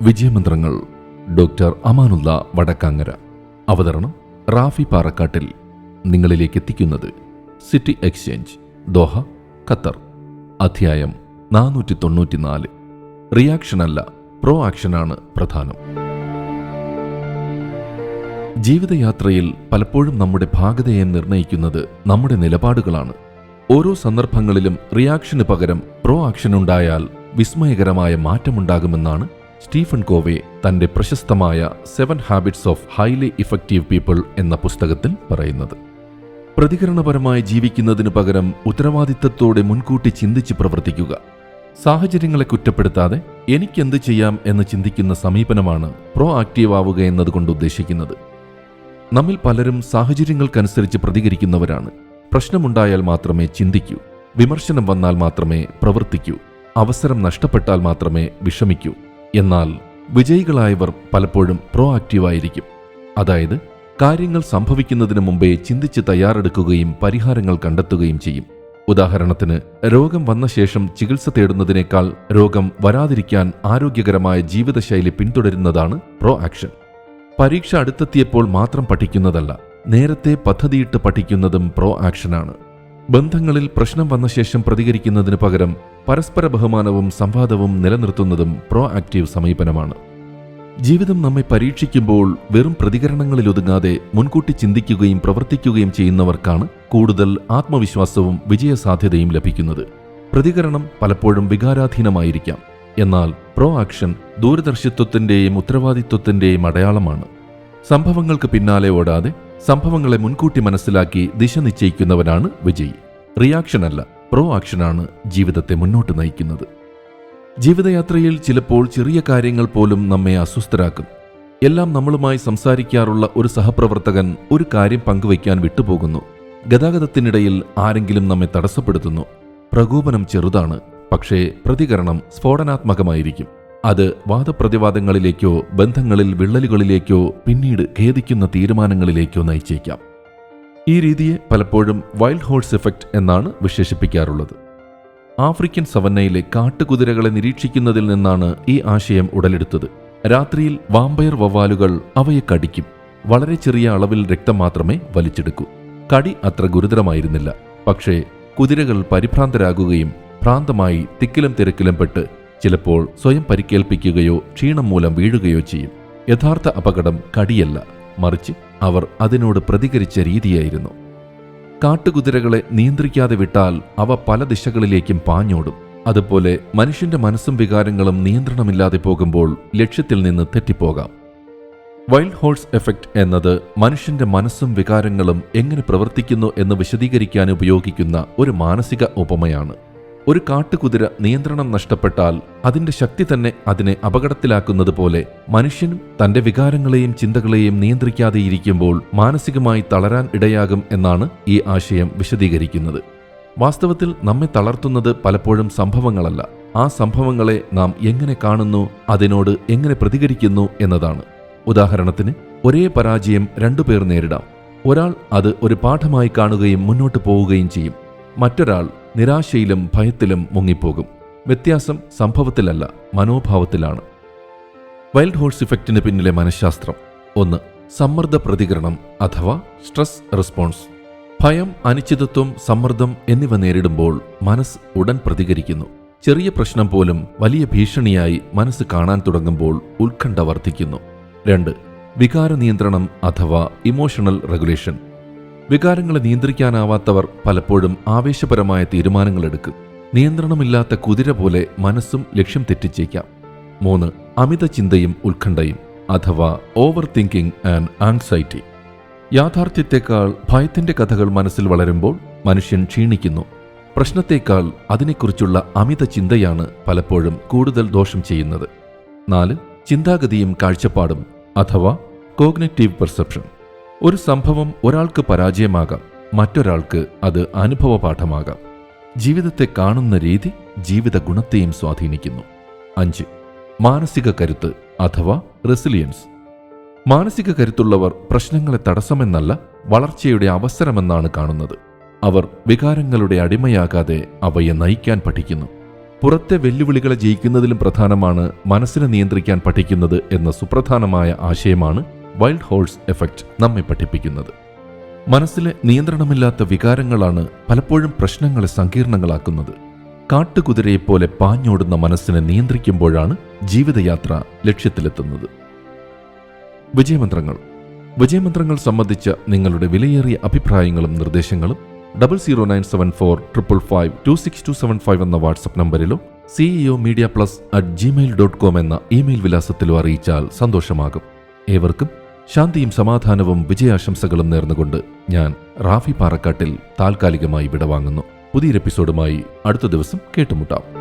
വിജയമന്ത്രങ്ങൾ doctor Amanullah Vadakkangara. അവതരണം റാഫി പാറക്കാട്ടിൽ. നിങ്ങളിലേക്ക് എത്തിക്കുന്നത് സിറ്റി എക്സ്ചേഞ്ച്, ദോഹ, ഖത്തർ. അധ്യായം 494. റിയാക്ഷനല്ല, പ്രോ ആക്ഷനാണ് പ്രധാനം. ജീവിതയാത്രയിൽ പലപ്പോഴും നമ്മുടെ ഭാഗതയെ നിർണ്ണയിക്കുന്നത് നമ്മുടെ നിലപാടുകളാണ്. ഓരോ സന്ദർഭങ്ങളിലും റിയാക്ഷന് പകരം പ്രോ ആക്ഷൻ ഉണ്ടായാൽ വിസ്മയകരമായ മാറ്റമുണ്ടാകുമെന്നാണ് സ്റ്റീഫൻ കോവെ തന്റെ പ്രശസ്തമായ 7 habits of highly effective people എന്ന പുസ്തകത്തിൽ പറയുന്നത്. പ്രതികരണപരമായി ജീവിക്കുന്നതിനു പകരം ഉത്തരവാദിത്തത്തോടെ മുൻകൂട്ടി ചിന്തിച്ച് പ്രവർത്തിക്കുക. സാഹചര്യങ്ങളെ കുറ്റപ്പെടുത്താതെ എനിക്കെന്ത് ചെയ്യാം എന്ന് ചിന്തിക്കുന്ന സമീപനമാണ് പ്രോ ആക്റ്റീവ് ആവുക എന്നതുകൊണ്ട് ഉദ്ദേശിക്കുന്നത്. നമ്മിൽ പലരും സാഹചര്യങ്ങൾക്കനുസരിച്ച് പ്രതികരിക്കുന്നവരാണ്. പ്രശ്നമുണ്ടായാൽ മാത്രമേ ചിന്തിക്കൂ, വിമർശനം വന്നാൽ മാത്രമേ പ്രവർത്തിക്കൂ, അവസരം നഷ്ടപ്പെട്ടാൽ മാത്രമേ വിഷമിക്കൂ. എന്നാൽ വിജയികളായവർ പലപ്പോഴും പ്രോ ആക്റ്റീവായിരിക്കും. അതായത് കാര്യങ്ങൾ സംഭവിക്കുന്നതിന് മുമ്പേ ചിന്തിച്ച് തയ്യാറെടുക്കുകയും പരിഹാരങ്ങൾ കണ്ടെത്തുകയും ചെയ്യും. ഉദാഹരണത്തിന്, രോഗം വന്ന ശേഷം ചികിത്സ തേടുന്നതിനേക്കാൾ രോഗം വരാതിരിക്കാൻ ആരോഗ്യകരമായ ജീവിതശൈലി പിന്തുടരുന്നതാണ് പ്രോ ആക്ഷൻ. പരീക്ഷ അടുത്തെത്തിയപ്പോൾ മാത്രം പഠിക്കുന്നതല്ല, നേരത്തെ പദ്ധതിയിട്ട് പഠിക്കുന്നതും പ്രോ ആക്ഷനാണ്. ബന്ധങ്ങളിൽ പ്രശ്നം വന്ന ശേഷം പ്രതികരിക്കുന്നതിന് പകരം പരസ്പര ബഹുമാനവും സംവാദവും നിലനിർത്തുന്നതും പ്രോ ആക്റ്റീവ് സമീപനമാണ്. ജീവിതം നമ്മെ പരീക്ഷിക്കുമ്പോൾ വെറും പ്രതികരണങ്ങളിലൊതുങ്ങാതെ മുൻകൂട്ടി ചിന്തിക്കുകയും പ്രവർത്തിക്കുകയും ചെയ്യുന്നവർക്കാണ് കൂടുതൽ ആത്മവിശ്വാസവും വിജയസാധ്യതയും ലഭിക്കുന്നത്. പ്രതികരണം പലപ്പോഴും വികാരാധീനമായിരിക്കാം. എന്നാൽ പ്രോ ആക്ഷൻ ദൂരദർശിത്വത്തിന്റെയും ഉത്തരവാദിത്വത്തിന്റെയും അടയാളമാണ്. സംഭവങ്ങൾക്ക് പിന്നാലെ ഓടാതെ സംഭവങ്ങളെ മുൻകൂട്ടി മനസ്സിലാക്കി ദിശ നിശ്ചയിക്കുന്നവനാണ് വിജയി. റിയാക്ഷനല്ല, പ്രോ ആക്ഷനാണ് ജീവിതത്തെ മുന്നോട്ട് നയിക്കുന്നത്. ജീവിതയാത്രയിൽ ചിലപ്പോൾ ചെറിയ കാര്യങ്ങൾ പോലും നമ്മെ അസ്വസ്ഥരാക്കും. എല്ലാം നമ്മളുമായി സംസാരിക്കാറുള്ള ഒരു സഹപ്രവർത്തകൻ ഒരു കാര്യം പങ്കുവയ്ക്കാൻ വിട്ടുപോകുന്നു. ഗതാഗതത്തിനിടയിൽ ആരെങ്കിലും നമ്മെ തടസ്സപ്പെടുത്തുന്നു. പ്രകോപനം ചെറുതാണ്, പക്ഷേ പ്രതികരണം സ്ഫോടനാത്മകമായിരിക്കും. അത് വാദപ്രതിവാദങ്ങളിലേക്കോ ബന്ധങ്ങളിൽ വിള്ളലുകളിലേക്കോ പിന്നീട് ഖേദിക്കുന്ന തീരുമാനങ്ങളിലേക്കോ നയിച്ചേക്കാം. ഈ രീതിയെ പലപ്പോഴും വൈൽഡ് ഹോഴ്സ് എഫക്റ്റ് എന്നാണ് വിശേഷിപ്പിക്കാറുള്ളത്. ആഫ്രിക്കൻ സവന്നയിലെ കാട്ടുകുതിരകളെ നിരീക്ഷിക്കുന്നതിൽ നിന്നാണ് ഈ ആശയം ഉടലെടുത്തത്. രാത്രിയിൽ വാമ്പയർ വവ്വാലുകൾ അവയെ കടിക്കും. വളരെ ചെറിയ അളവിൽ രക്തം മാത്രമേ വലിച്ചെടുക്കൂ. കടി അത്ര ഗുരുതരമായിരുന്നില്ല. പക്ഷേ കുതിരകൾ പരിഭ്രാന്തരാകുകയും ഭ്രാന്തമായി തിക്കിലും തിരക്കിലും പെട്ട് ചിലപ്പോൾ സ്വയം പരിക്കേൽപ്പിക്കുകയോ ക്ഷീണം മൂലം വീഴുകയോ ചെയ്യും. യഥാർത്ഥ അപകടം കടിയല്ല, മറിച്ച് അവർ അതിനോട് പ്രതികരിച്ച രീതിയായിരുന്നു. കാട്ടുകുതിരകളെ നിയന്ത്രിക്കാതെ വിട്ടാൽ അവ പല ദിശകളിലേക്കും പാഞ്ഞോടും. അതുപോലെ മനുഷ്യന്റെ മനസ്സും വികാരങ്ങളും നിയന്ത്രണമില്ലാതെ പോകുമ്പോൾ ലക്ഷ്യത്തിൽ നിന്ന് തെറ്റിപ്പോകാം. വൈൽഡ് ഹോഴ്സ് എഫക്റ്റ് എന്നത് മനുഷ്യന്റെ മനസ്സും വികാരങ്ങളും എങ്ങനെ പ്രവർത്തിക്കുന്നു എന്ന് വിശദീകരിക്കാൻ ഉപയോഗിക്കുന്ന ഒരു മാനസിക ഉപമയാണ്. ഒരു കാട്ടുകുതിര നിയന്ത്രണം നഷ്ടപ്പെട്ടാൽ അതിന്റെ ശക്തി തന്നെ അതിനെ അപകടത്തിലാക്കുന്നത് പോലെ മനുഷ്യനും തന്റെ വികാരങ്ങളെയും ചിന്തകളെയും നിയന്ത്രിക്കാതെയിരിക്കുമ്പോൾ മാനസികമായി തളരാൻ ഇടയാകും എന്നാണ് ഈ ആശയം വിശദീകരിക്കുന്നത്. വാസ്തവത്തിൽ നമ്മെ തളർത്തുന്നത് പലപ്പോഴും സംഭവങ്ങളല്ല, ആ സംഭവങ്ങളെ നാം എങ്ങനെ കാണുന്നു, അതിനോട് എങ്ങനെ പ്രതികരിക്കുന്നു എന്നതാണ്. ഉദാഹരണത്തിന്, ഒരേ പരാജയം 2 പേർ നേരിടാം. ഒരാൾ അത് ഒരു പാഠമായി കാണുകയും മുന്നോട്ട് പോവുകയും ചെയ്യും. മറ്റൊരാൾ നിരാശയിലും ഭയത്തിലും മുങ്ങിപ്പോകും. വ്യത്യാസം സംഭവത്തിലല്ല, മനോഭാവത്തിലാണ്. വൈൽഡ് ഹോഴ്സ് ഇഫക്റ്റിന് പിന്നിലെ മനഃശാസ്ത്രം: 1. സമ്മർദ്ദ പ്രതികരണം അഥവാ സ്ട്രെസ് റെസ്പോൺസ്. ഭയം, അനിശ്ചിതത്വം, സമ്മർദ്ദം എന്നിവ നേരിടുമ്പോൾ മനസ്സ് ഉടൻ പ്രതികരിക്കുന്നു. ചെറിയ പ്രശ്നം പോലും വലിയ ഭീഷണിയായി മനസ്സ് കാണാൻ തുടങ്ങുമ്പോൾ ഉത്കണ്ഠ വർദ്ധിക്കുന്നു. 2. വികാര നിയന്ത്രണം അഥവാ ഇമോഷണൽ റെഗുലേഷൻ. വികാരങ്ങളെ നിയന്ത്രിക്കാനാവാത്തവർ പലപ്പോഴും ആവേശപരമായ തീരുമാനങ്ങളെടുക്കും. നിയന്ത്രണമില്ലാത്ത കുതിര പോലെ മനസ്സും ലക്ഷ്യം തെറ്റിച്ചേക്കാം. 3. അമിത ചിന്തയും ഉത്കണ്ഠയും അഥവാ ഓവർ തിങ്കിങ് ആൻഡ് ആങ്സൈറ്റി. യാഥാർത്ഥ്യത്തെക്കാൾ ഭയത്തിന്റെ കഥകൾ മനസ്സിൽ വളരുമ്പോൾ മനുഷ്യൻ ക്ഷീണിക്കുന്നു. പ്രശ്നത്തേക്കാൾ അതിനെക്കുറിച്ചുള്ള അമിത ചിന്തയാണ് പലപ്പോഴും കൂടുതൽ ദോഷം ചെയ്യുന്നത്. 4. ചിന്താഗതിയും കാഴ്ചപ്പാടും അഥവാ കോഗ്നിറ്റീവ് പെർസെപ്ഷൻ. ഒരു സംഭവം ഒരാൾക്ക് പരാജയമാകാം, മറ്റൊരാൾക്ക് അത് അനുഭവപാഠമാകാം. ജീവിതത്തെ കാണുന്ന രീതി ജീവിത ഗുണത്തെയും സ്വാധീനിക്കുന്നു. 5. മാനസിക കരുത്ത് അഥവാ റെസിലിയൻസ്. മാനസിക കരുത്തുള്ളവർ പ്രശ്നങ്ങളെ തടസ്സമെന്നല്ല, വളർച്ചയുടെ അവസരമെന്നാണ് കാണുന്നത്. അവർ വികാരങ്ങളുടെ അടിമയാകാതെ അവയെ നയിക്കാൻ പഠിക്കുന്നു. പുറത്തെ വെല്ലുവിളികളെ ജയിക്കുന്നതിലും പ്രധാനമാണ് മനസ്സിനെ നിയന്ത്രിക്കാൻ പഠിക്കുന്നത് എന്ന സുപ്രധാനമായ ആശയമാണ് വൈൽഡ് ഹോഴ്സ് എഫക്റ്റ് നമ്മെ പഠിപ്പിക്കുന്നത്. മനസ്സിലെ നിയന്ത്രണമില്ലാത്ത വികാരങ്ങളാണ് പലപ്പോഴും പ്രശ്നങ്ങളെ സങ്കീർണങ്ങളാക്കുന്നത്. കാട്ടുകുതിരയെപ്പോലെ പാഞ്ഞോടുന്ന മനസ്സിനെ നിയന്ത്രിക്കുമ്പോഴാണ് ജീവിതയാത്ര ലക്ഷ്യത്തിലെത്തുന്നത്. വിജയമന്ത്രങ്ങൾ സംബന്ധിച്ച നിങ്ങളുടെ വിലയേറിയ അഭിപ്രായങ്ങളും നിർദ്ദേശങ്ങളും 0097455526275 എന്ന വാട്സ്ആപ്പ് നമ്പറിലോ ceomedia+@gmail.com എന്ന ഇമെയിൽ വിലാസത്തിലോ അറിയിച്ചാൽ സന്തോഷമാകും. ഏവർക്കും ശാന്തിയും സമാധാനവും വിജയാശംസകളും നേർന്നുകൊണ്ട് ഞാൻ റാഫി പാറക്കാട്ടിൽ താൽക്കാലികമായി വിടവാങ്ങുന്നു. പുതിയൊരു എപ്പിസോഡുമായി അടുത്ത ദിവസം കേട്ടുമുട്ടാം.